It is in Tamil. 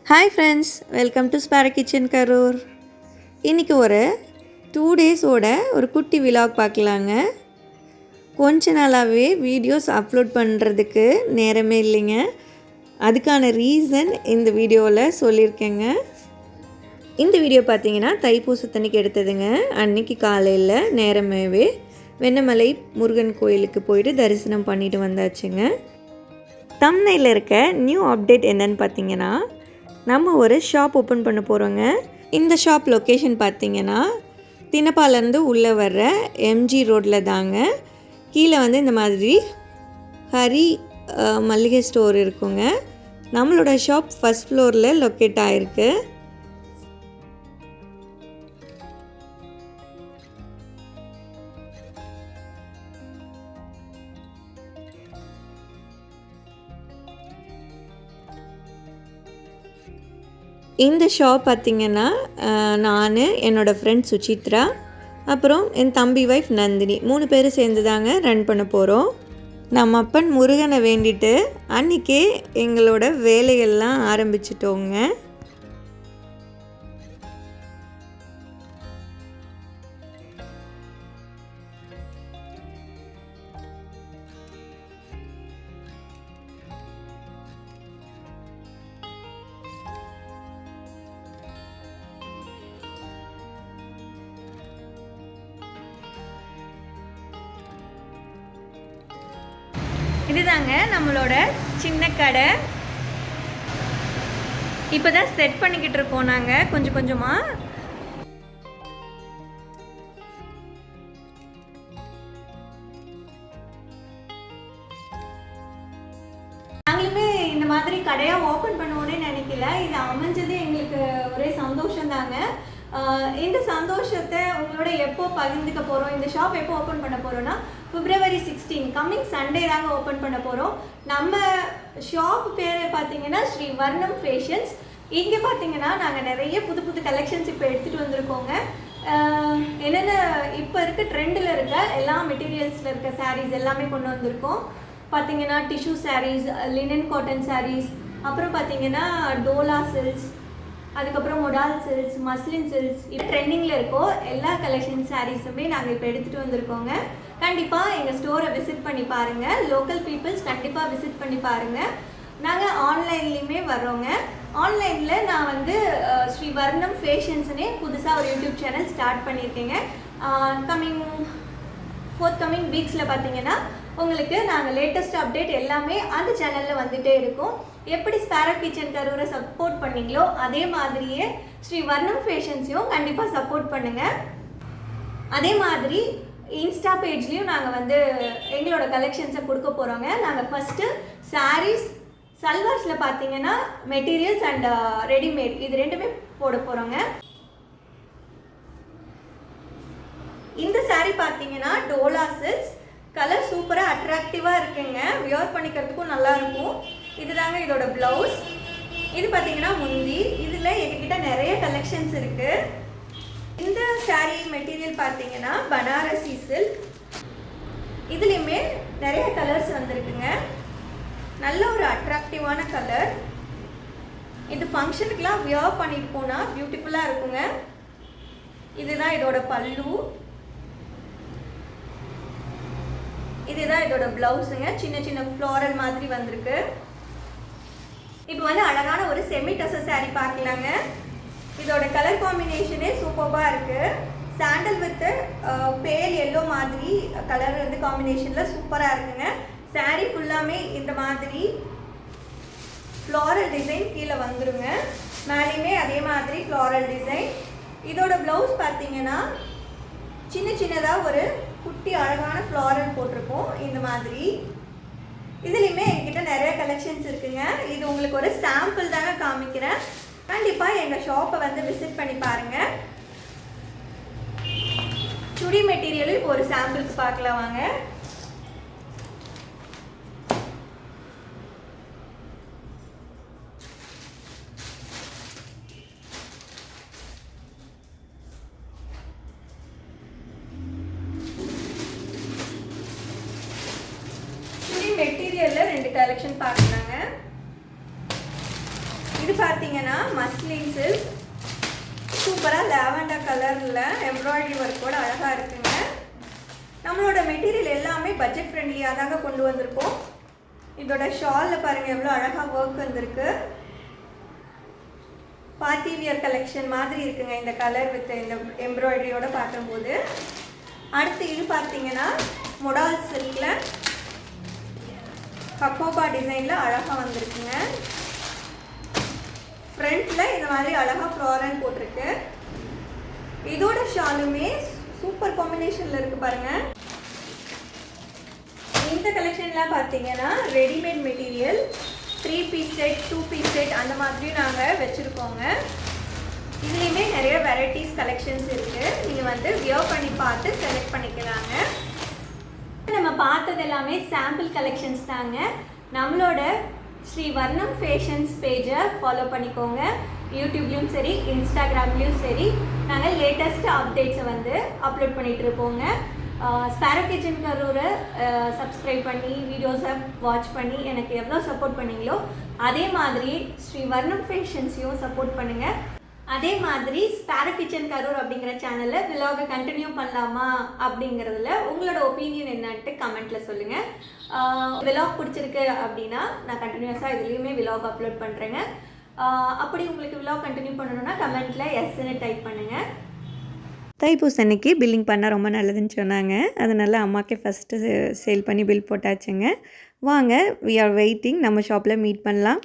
ஹாய் ஃப்ரெண்ட்ஸ், வெல்கம் டு ஸ்பேரா கிச்சன் கரூர். இன்றைக்கி ஒரு 2 டேஸோட ஒரு குட்டி விலாக் பார்க்கலாங்க. கொஞ்ச நாளாகவே வீடியோஸ் அப்லோட் பண்ணுறதுக்கு நேரமே இல்லைங்க. அதுக்கான ரீசன் இந்த வீடியோவில் சொல்லியிருக்கேங்க. இந்த வீடியோ பார்த்தீங்கன்னா தைப்பூசத்தன்னைக்கு எடுத்ததுங்க. அன்னைக்கு காலையில் நேரமாகவே வெண்ணமலை முருகன் கோயிலுக்கு போயிட்டு தரிசனம் பண்ணிட்டு வந்தாச்சுங்க. தம்ப்நெயில்ல இருக்க நியூ அப்டேட் என்னன்னு பார்த்தீங்கன்னா, நம்ம ஒரு ஷாப் ஓப்பன் பண்ண போகிறோங்க. இந்த ஷாப் லொக்கேஷன் பார்த்தீங்கன்னா தினப்பாலேருந்து உள்ளே வர்ற எம்ஜி ரோட்டில் தாங்க. கீழே இந்த மாதிரி ஹரி மளிகை ஸ்டோர் இருக்குங்க. நம்மளோட ஷாப் ஃபஸ்ட் ஃப்ளோரில் லொக்கேட் ஆகிருக்கு. இந்த ஷாப் பார்த்திங்கன்னா நான், என்னோடய ஃப்ரெண்ட் சுசித்ரா, அப்புறம் என் தம்பி ஒய்ஃப் நந்தினி 3 பேர் சேர்ந்து தாங்க ரன் பண்ண போகிறோம். நம்ம அப்பன் முருகனை வேண்டிட்டு அன்றைக்கே எங்களோட வேலைகள்லாம் ஆரம்பிச்சிட்டோங்க. இதுதாங்க நம்மளோட சின்ன கடை. இப்போ தான் செட் பண்ணிக்கிட்டு இருக்கோம் நாங்கள் கொஞ்சம் கொஞ்சமாக. நாங்களுமே இந்த மாதிரி கடையாக ஓப்பன் பண்ணுவோன்னே நினைக்கல. இது அமைஞ்சது எங்களுக்கு ஒரே சந்தோஷம்தாங்க. இந்த சந்தோஷத்தை உங்களோட எப்போ பகிர்ந்துக்க போகிறோம், இந்த ஷாப் எப்போ ஓப்பன் பண்ண போகிறோன்னா February 16 கம்மிங் சண்டே தாங்க ஓப்பன் பண்ண போகிறோம். நம்ம ஷாப் பேர் பார்த்தீங்கன்னா ஸ்ரீ வர்ணம் ஃபேஷன்ஸ். இங்கே பார்த்தீங்கன்னா நாங்கள் நிறைய புது புது கலெக்ஷன்ஸ் இப்போ எடுத்துகிட்டு வந்திருக்கோங்க. என்னென்ன இப்போ இருக்க ட்ரெண்டில் இருக்க எல்லா மெட்டீரியல்ஸில் இருக்க சாரீஸ் எல்லாமே கொண்டு வந்திருக்கோம். பார்த்தீங்கன்னா tissue saris, linen cotton saris, அப்புறம் பார்த்தீங்கன்னா டோலா சில்க்ஸ், அதுக்கப்புறம் மொடால் சில்க்ஸ், மஸ்லின் சில்க்ஸ், இப்போ ட்ரெண்டிங்கில் இருக்கோ எல்லா கலெக்ஷன் சாரீஸுமே நாங்கள் இப்போ எடுத்துகிட்டு வந்திருக்கோங்க. கண்டிப்பாக எங்கள் ஸ்டோரை விசிட் பண்ணி பாருங்கள். லோக்கல் பீப்புள்ஸ் கண்டிப்பாக விசிட் பண்ணி பாருங்கள். நாங்கள் ஆன்லைன்லேயுமே வர்றோங்க. ஆன்லைனில் நான் ஸ்ரீ வர்ணம் ஃபேஷன்ஸ்னே புதுசாக ஒரு யூடியூப் சேனல் ஸ்டார்ட் பண்ணியிருக்கேங்க. ஃபோர்த்கமிங் வீக்ஸில் பார்த்தீங்கன்னா உங்களுக்கு நாங்கள் லேட்டஸ்ட் அப்டேட் எல்லாமே அந்த சேனலில் வந்துகிட்டே இருக்கும். எப்படி ஸ்பேரா கிச்சன் கரூரை சப்போர்ட் பண்ணீங்களோ அதே மாதிரியே ஸ்ரீ வர்ணம் ஃபேஷன்ஸையும் கண்டிப்பாக சப்போர்ட் பண்ணுங்கள். அதே மாதிரி இன்ஸ்டா பேஜ்லேயும் நாங்கள் எங்களோட கலெக்ஷன்ஸை கொடுக்க போகிறோங்க. நாங்கள் ஃபஸ்ட்டு சாரீஸ், சல்வார்ஸில் பார்த்தீங்கன்னா மெட்டீரியல்ஸ் அண்ட் ரெடிமேட் இது ரெண்டுமே போட போகிறோங்க. இந்த சாரீ பார்த்தீங்கன்னா டோலா சில்க்ஸ். கலர் சூப்பராக அட்ராக்டிவாக இருக்குங்க. வியர் பண்ணிக்கிறதுக்கும் நல்லாயிருக்கும். இதுதாங்க இதோட ப்ளவுஸ். இது பார்த்தீங்கன்னா முந்தி. இதில் எங்ககிட்ட நிறைய கலெக்ஷன்ஸ் இருக்குது. இந்த சாரீ மெட்டீரியல் பார்த்தீங்கன்னா பனாரசி சில்க். இதுலேயுமே நிறைய கலர்ஸ் வந்திருக்குங்க. நல்ல ஒரு அட்ராக்டிவான கலர். இது ஃபங்க்ஷனுக்குலாம் வியர் பண்ணிட்டு போனால் பியூட்டிஃபுல்லாக இருக்குங்க. இதுதான் இதோட பல்லு. இதுதான் இதோட ப்ளவுஸுங்க. சின்ன சின்ன ஃப்ளோரல் மாதிரி வந்திருக்கு. இப்போ அழகான ஒரு செமி டசர் சாரீ பார்க்கலாங்க. இதோட கலர் காம்பினேஷனே சூப்பராக இருக்குது. சாண்டல் வித் பேல் எல்லோ மாதிரி கலர் காம்பினேஷனில் சூப்பராக இருக்குங்க. சாரீ ஃபுல்லாமே இந்த மாதிரி ஃப்ளாரல் டிசைன் கீழே வந்துடுங்க. மேலேயுமே அதே மாதிரி ஃப்ளாரல் டிசைன். இதோட ப்ளவுஸ் பார்த்தீங்கன்னா சின்ன சின்னதாக ஒரு குட்டி அழகான ஃப்ளாரல் போட்டிருக்கோம் இந்த மாதிரி. இதுலேயுமே என்கிட்ட நிறைய கலெக்ஷன்ஸ் இருக்குங்க. இது உங்களுக்கு ஒரு சாம்பிள் தாங்க காமிக்கிறேன். கண்டிப்பாக எங்கள் ஷாப்பை விசிட் பண்ணி பாருங்கள். சுடி மெட்டீரியலும் இப்போ ஒரு சாம்பிளுக்கு பார்க்கலாம் வாங்க. சுடி மெட்டீரியலில் 2 கலெக்ஷன் பார்க்கலாங்க. இது பார்த்தீங்கன்னா மஸ்லின் சில்க், சூப்பராக லாவெண்டர் கலரில் எம்ப்ராய்டரி ஒர்க்கோட அழகாக இருக்குங்க. நம்மளோட மெட்டீரியல் எல்லாமே பட்ஜெட் ஃப்ரெண்ட்லியாக தாங்க கொண்டு வந்திருக்கோம். இதோட ஷாலில் பாருங்கள் எவ்வளோ அழகாக ஒர்க் வந்திருக்கு. பார்ட்டி வியர் கலெக்ஷன் மாதிரி இருக்குங்க இந்த கலர் வித் இந்த எம்ப்ராய்டரியோட பார்க்கும்போது. அடுத்து இது பார்த்தீங்கன்னா மொடால் சில்கில் கக்கோபா டிசைனில் அழகாக வந்திருக்குங்க. ஃப்ரண்ட்டில் இந்த மாதிரி அழகாக ஃப்ளாரல் போட்டிருக்கு. இதோட ஷாலுமே சூப்பர் காம்பினேஷனில் இருக்குது பாருங்கள். இந்த கலெக்ஷன்லாம் பார்த்தீங்கன்னா readymade material 3 piece set 2 piece set அந்த மாதிரி நாங்கள் வச்சுருக்கோங்க. இதுலேயுமே நிறைய வெரைட்டிஸ் கலெக்ஷன்ஸ் இருக்குது. நீங்கள் வந்து வியர் பண்ணி பார்த்து செலக்ட் பண்ணிக்கலாங்க. நம்ம பார்த்தது எல்லாமே சாம்பிள் கலெக்ஷன்ஸ் தாங்க. நம்மளோட ஸ்ரீ வர்ணம் ஃபேஷன்ஸ் பேஜை ஃபாலோ பண்ணிக்கோங்க. யூடியூப்லேயும் சரி இன்ஸ்டாகிராம்லேயும் சரி நாங்கள் லேட்டஸ்ட் அப்டேட்ஸை வந்து அப்லோட் பண்ணிகிட்டு இருப்போங்க. ஸ்பாரோ கிச்சன் கரூரை சப்ஸ்கிரைப் பண்ணி வீடியோஸை வாட்ச் பண்ணி எனக்கு எவ்வளோ சப்போர்ட் பண்ணீங்களோ அதே மாதிரி ஸ்ரீ வர்ணம் ஃபேஷன்ஸையும் சப்போர்ட் பண்ணுங்கள். அதே மாதிரி ஸ்பாரோ கிச்சன் கரூர் அப்படிங்கிற சேனலில் விலாகை கண்டினியூ பண்ணலாமா அப்படிங்கிறதுல உங்களோட ஒப்பீனியன் என்னன்ட்டு கமெண்ட்டில் சொல்லுங்கள். விலாக் பிடிச்சிருக்கு அப்படின்னா நான் கண்டினியூஸாக இதுலேயுமே விலாக் அப்லோட் பண்ணுறேங்க. அப்படி உங்களுக்கு விலாக் கண்டினியூ பண்ணணுன்னா கமெண்ட்டில் எஸ்ன்னு டைப் பண்ணுங்கள். தைப்பூசம் அன்னைக்கு பில்லிங் பண்ணால் ரொம்ப நல்லதுன்னு சொன்னாங்க. அதனால் அம்மாக்கே ஃபஸ்ட்டு சேல் பண்ணி பில் போட்டாச்சுங்க. வாங்க, வி ஆர் வெயிட்டிங். நம்ம ஷாப்பில் மீட் பண்ணலாம்.